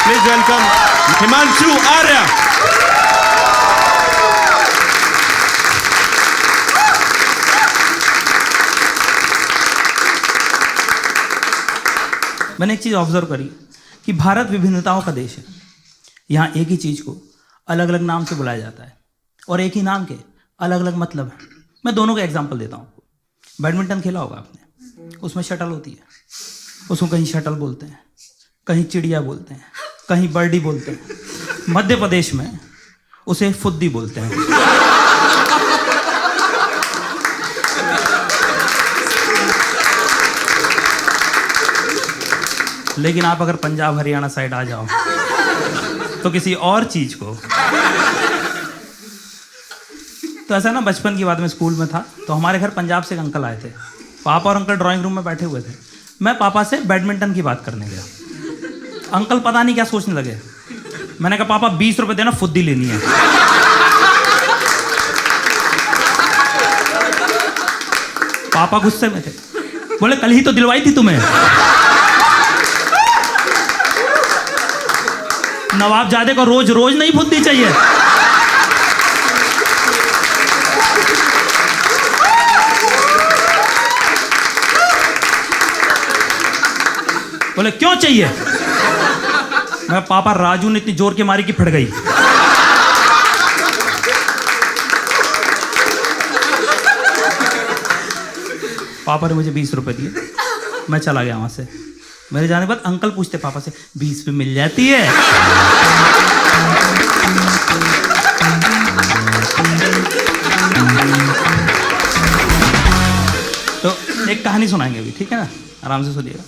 Please welcome Himanshu Arya. मैंने एक चीज़ observe करी कि भारत विभिन्नताओं का देश है। यहाँ एक ही चीज़ को अलग अलग नाम से बुलाया जाता है और एक ही नाम के अलग अलग मतलब हैं। मैं दोनों का एग्जांपल देता हूँ आपको। बैडमिंटन खेला होगा आपने, उसमें शटल होती है, उसको कहीं शटल बोलते हैं, कहीं चिड़िया बोलते हैं, कहीं बर्डी बोलते हैं। मध्य प्रदेश में उसे फुद्दी बोलते हैं। लेकिन आप अगर पंजाब हरियाणा साइड आ जाओ तो किसी और चीज को, तो ऐसा ना, बचपन की बात में स्कूल में था तो हमारे घर पंजाब से एक अंकल आए थे। पापा और अंकल ड्राइंग रूम में बैठे हुए थे। मैं पापा से बैडमिंटन की बात करने गया। अंकल पता नहीं क्या सोचने लगे। मैंने कहा पापा 20 रुपए देना, फुद्दी लेनी है। पापा गुस्से में थे, बोले कल ही तो दिलवाई थी तुम्हें। नवाबजादे को रोज रोज नहीं फुद्दी चाहिए। बोले क्यों चाहिए? मैं पापा राजू ने इतनी जोर के मारी कि फट गई। पापा ने मुझे 20 रुपए दिए, मैं चला गया वहां से। मेरे जाने के बाद अंकल पूछते पापा से 20 पे मिल जाती है? तो एक कहानी सुनाएंगे अभी, ठीक है ना, आराम से सुनिएगा।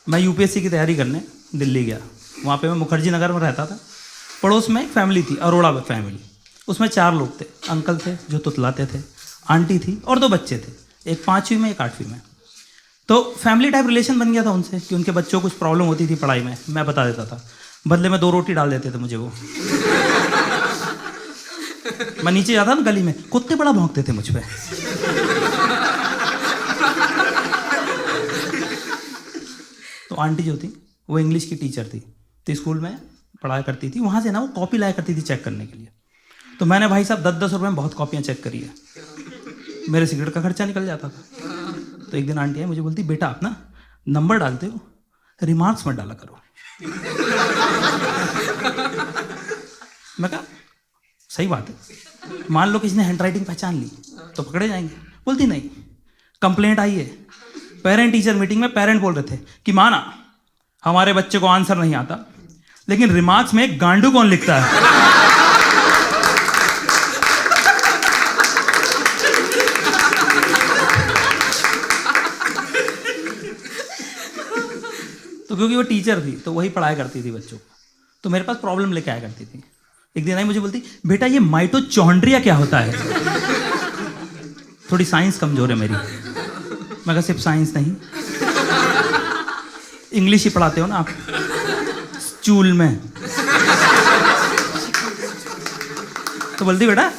मैं यूपीएससी की तैयारी करने दिल्ली गया। वहाँ पे मैं मुखर्जी नगर में रहता था। पड़ोस में एक फैमिली थी, अरोड़ा फैमिली। उसमें 4 लोग थे। अंकल थे जो तुतलाते थे, आंटी थी और 2 बच्चे थे, एक 5वीं में एक 8वीं में। तो फैमिली टाइप रिलेशन बन गया था उनसे कि उनके बच्चों को कुछ प्रॉब्लम होती थी पढ़ाई में, मैं बता देता था। बदले में 2 रोटी डाल देते थे मुझे वो। मैं नीचे जाता ना गली में, कुत्ते बड़ा भौंकते थे मुझ पे। तो आंटी जो थी वो इंग्लिश की टीचर थी, तो स्कूल में पढ़ाया करती थी। वहाँ से ना वो कॉपी लाया करती थी चेक करने के लिए। तो मैंने भाई साहब 10-10 रुपये में बहुत कॉपियाँ चेक करी है। मेरे सिगरेट का खर्चा निकल जाता था। तो एक दिन आंटी आई, मुझे बोलती बेटा आप ना नंबर डालते हो, रिमार्क्स मत डाला करो। मैं कहा सही बात है, मान लो किसी ने हैंडराइटिंग पहचान ली तो पकड़े जाएंगे। बोलती नहीं, कंप्लेंट आई है। पेरेंट टीचर मीटिंग में पेरेंट बोल रहे थे कि माना हमारे बच्चे को आंसर नहीं आता, लेकिन रिमार्क्स में गांडू कौन लिखता है? तो क्योंकि वो टीचर थी तो वही पढ़ाया करती थी बच्चों को, तो मेरे पास प्रॉब्लम लेके आया करती थी। एक दिन आई, मुझे बोलती बेटा ये माइटोचॉन्ड्रिया क्या होता है? थोड़ी साइंस कमजोर है मेरी। मैं कहा सिर्फ साइंस नहीं, इंग्लिश ही पढ़ाते हो ना आप स्कूल में। तो बोलती बेटा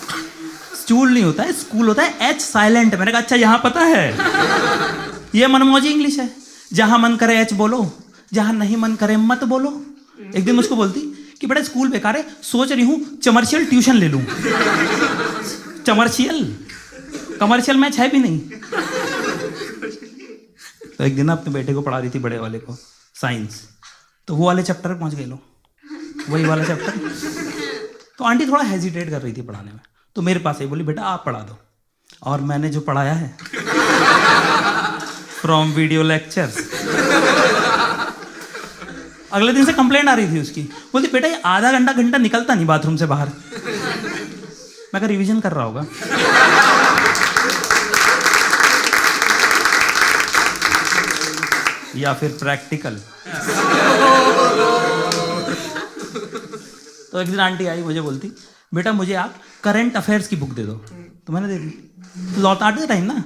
स्कूल नहीं होता है, स्कूल होता है, एच साइलेंट। मैंने कहा अच्छा यहाँ पता है। ये मनमौजी इंग्लिश है, जहां मन करे एच बोलो, जहां नहीं मन करे मत बोलो। एक दिन मुझको बोलती कि बेटा स्कूल बेकार है, सोच रही हूं कमर्शियल ट्यूशन ले लूं। कमर्शियल मैच है भी नहीं। तो एक दिन अपने बेटे को पढ़ा रही थी, बड़े वाले को, साइंस। तो वो वाले चैप्टर पहुंच गए लोग, वही वाला चैप्टर। तो आंटी थोड़ा हेजिटेट कर रही थी पढ़ाने में, तो मेरे पास आई, बोली बेटा आप पढ़ा दो। और मैंने जो पढ़ाया है फ्रॉम वीडियो लेक्चर्स। अगले दिन से कंप्लेंट आ रही थी उसकी। बोलती बेटा ये आधा घंटा निकलता नहीं बाथरूम से बाहर। मैं कहा रिवीजन कर रहा होगा। या फिर प्रैक्टिकल। तो एक दिन आंटी आई, मुझे बोलती बेटा मुझे आप करंट अफेयर्स की बुक दे दो। तो मैंने दे दी। लौटाते टाइम ना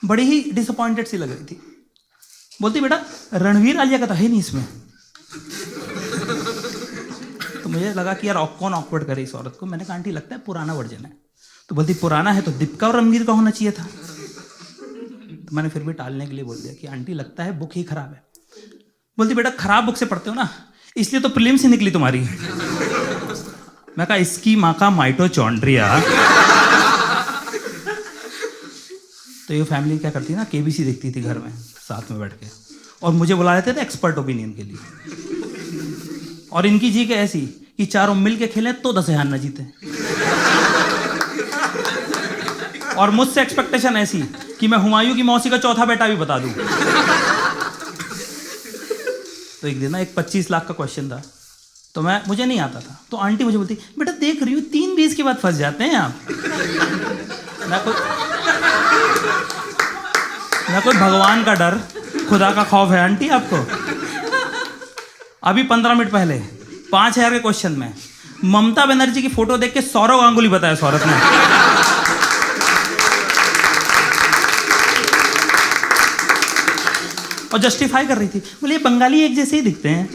बड़ी ही डिसअपॉइंटेड सी लग रही थी। बोलती बेटा रणवीर आलिया का तो है नहीं इसमें। तो मुझे लगा कि यार कौन ऑकवर्ड करे इस औरत को। मैंने कहा आंटी लगता है पुराना वर्जन है। तो बोलती पुराना है तो दीपिका और रणवीर का होना चाहिए था। तो मैंने फिर भी टालने के लिए बोल दिया कि आंटी लगता है बुक ही खराब है। बोलती बेटा खराब बुक से पढ़ते हो ना, इसलिए तो प्रीलिम्स ही निकली तुम्हारी। मैं कहा इसकी माँ का माइटोचॉन्ड्रिया। तो ये फैमिली क्या करती है ना, केबीसी देखती थी घर में साथ में बैठ के, और मुझे बुला लेते थे एक्सपर्ट ओपिनियन के लिए। और इनकी जी के ऐसी कि चारों मिल के खेलें तो 10,000 न जीते, और मुझसे एक्सपेक्टेशन ऐसी कि मैं हुमायूं की मौसी का चौथा बेटा भी बता दूं। तो एक दिन ना एक 25 लाख का क्वेश्चन था, तो मुझे नहीं आता था, तो आंटी मुझे बोलती, बेटा देख रही हूँ 3-20 के बाद फंस जाते हैं आप। मैं कोई भगवान का डर, खुदा का खौफ है आंटी आपको? अभी 15 मिनट पहले 5,000 के क्वेश्चन में ममता बनर्जी की फोटो देख के सौरव गांगुली बताया सौरभ ने। और जस्टिफाई कर रही थी, बोले ये बंगाली एक जैसे ही दिखते हैं।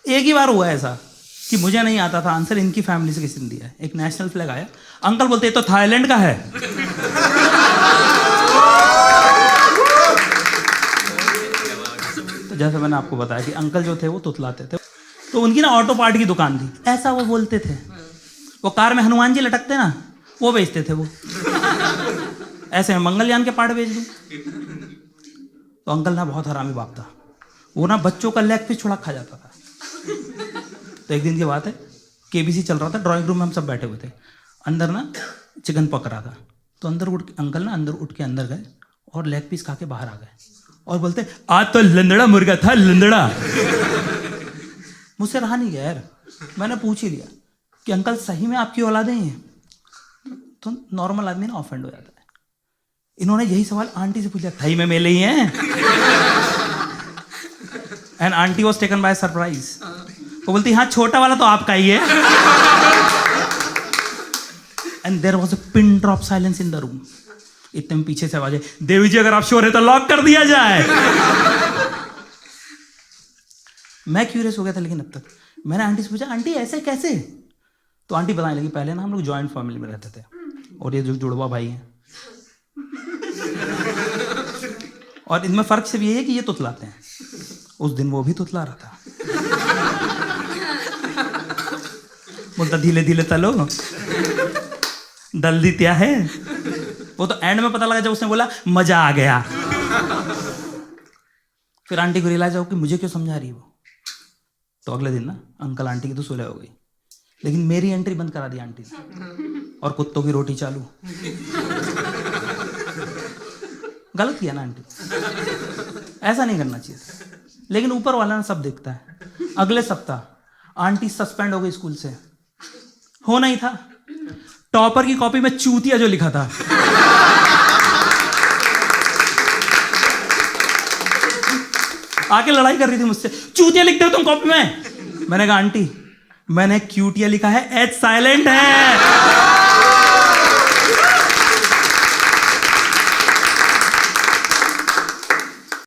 एक ही बार हुआ ऐसा कि मुझे नहीं आता था आंसर, इनकी फैमिली से किसी ने दिया है। एक नेशनल फ्लैग आया, अंकल बोलते तो थाईलैंड का है। तो जैसे मैंने आपको बताया कि अंकल जो थे वो तुतलाते थे, तो उनकी ना ऑटो पार्ट की दुकान थी, ऐसा वो बोलते थे। वो कार में हनुमान जी लटकते ना, वो बेचते थे वो। ऐसे में मंगलयान के पार्ट बेच दूं। तो अंकल ना बहुत हरामी बाप था, वो ना बच्चों का लेग पीस छुड़ा खा जाता था। तो एक दिन की बात है, केबीसी चल रहा था, ड्राइंग रूम में हम सब बैठे हुए थे, अंदर ना चिकन पक रहा था। तो अंकल ना अंदर उठ के अंदर गए और लेग पीस खा के बाहर आ गए और बोलते, आज तो लंदड़ा मुर्गा था, लंदड़ा। मुझसे रहा नहीं गया यार, मैंने पूछ ही लिया कि अंकल सही में आपकी औलादें हैं? तो नॉर्मल आदमी ना ऑफेंड हो जाता है। इन्होंने यही सवाल आंटी से पूछा, सही में मेले ही हैं? And aunty was taken by surprise. वो बोलती, हाँ छोटा वाला तो आपका ही है। And there was a pin drop silence in the room. इतने में पीछे से आवाज है, देवी जी अगर आप श्योर है तो लॉक कर दिया जाए। मैं क्यूरियस हो गया था, लेकिन अब तक मैंने आंटी से पूछा, आंटी ऐसे कैसे? तो आंटी बताने लगी, पहले ना हम लोग जॉइंट फैमिली में रहते थे, और ये जो जुड़वा भाई हैं, और इनमें फर्क सिर्फ ये है कि ये तुतलाते हैं। उस दिन वो भी तुतला रहा था। बोलता, धीरे धीरे तलो, दल दी क्या है? वो तो एंड में पता लगा जब उसने बोला मजा आ गया। फिर आंटी को रियलाइज हो कि मुझे क्यों समझा रही है वो। तो अगले दिन ना अंकल आंटी की तो सुलह हो गई, लेकिन मेरी एंट्री बंद करा दी आंटी ने, और कुत्तों की रोटी चालू। गलत किया ना आंटी, ऐसा नहीं करना चाहिए। लेकिन ऊपर वाला ना सब देखता है। अगले सप्ताह आंटी सस्पेंड हो गई स्कूल से। होना ही था, टॉपर की कॉपी में चूतिया जो लिखा था, आके लड़ाई कर रही थी मुझसे, चूतिया लिखते हो तुम कॉपी में। मैंने कहा आंटी मैंने क्यूटिया लिखा है, एच साइलेंट है।